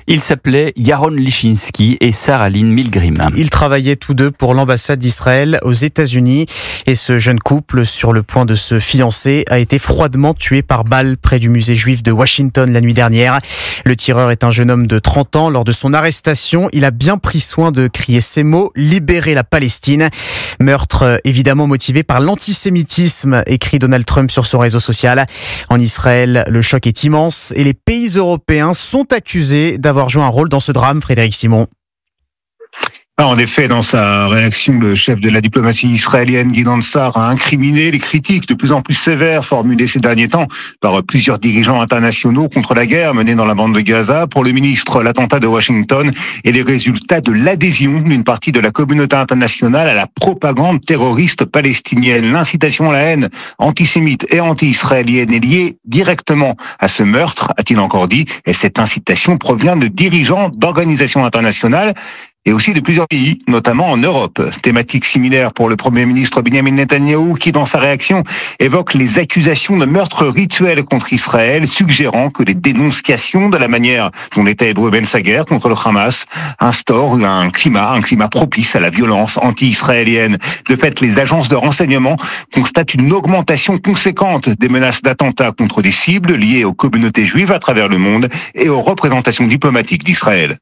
Ils s'appelaient Yaron Lichinsky et Sarah Lynn Milgrim. Ils travaillaient tous deux pour l'ambassade d'Israël aux États-Unis et ce jeune couple, sur le point de se fiancer, a été froidement tué par balle près du musée juif de Washington la nuit dernière. Le tireur est un jeune homme de 30 ans. Lors de son arrestation, il a bien pris soin de crier ces mots: libérer la Palestine. Meurtre évidemment motivé par l'antisémitisme, écrit Donald Trump sur son réseau social. En Israël, le choc est immense et les pays européens sont accusés d'avoir joué un rôle dans ce drame, Frédéric Simon. En effet, dans sa réaction, le chef de la diplomatie israélienne, Gideon Sa'ar, a incriminé les critiques de plus en plus sévères formulées ces derniers temps par plusieurs dirigeants internationaux contre la guerre menée dans la bande de Gaza. Pour le ministre, l'attentat de Washington est le résultat de l'adhésion d'une partie de la communauté internationale à la propagande terroriste palestinienne. L'incitation à la haine antisémite et anti-israélienne est liée directement à ce meurtre, a-t-il encore dit, et cette incitation provient de dirigeants d'organisations internationales et aussi de plusieurs pays, notamment en Europe. Thématique similaire pour le Premier ministre Benjamin Netanyahou, qui dans sa réaction évoque les accusations de meurtre rituel contre Israël, suggérant que les dénonciations de la manière dont l'État hébreu mène sa guerre contre le Hamas instaurent un climat propice à la violence anti-israélienne. De fait, les agences de renseignement constatent une augmentation conséquente des menaces d'attentats contre des cibles liées aux communautés juives à travers le monde et aux représentations diplomatiques d'Israël.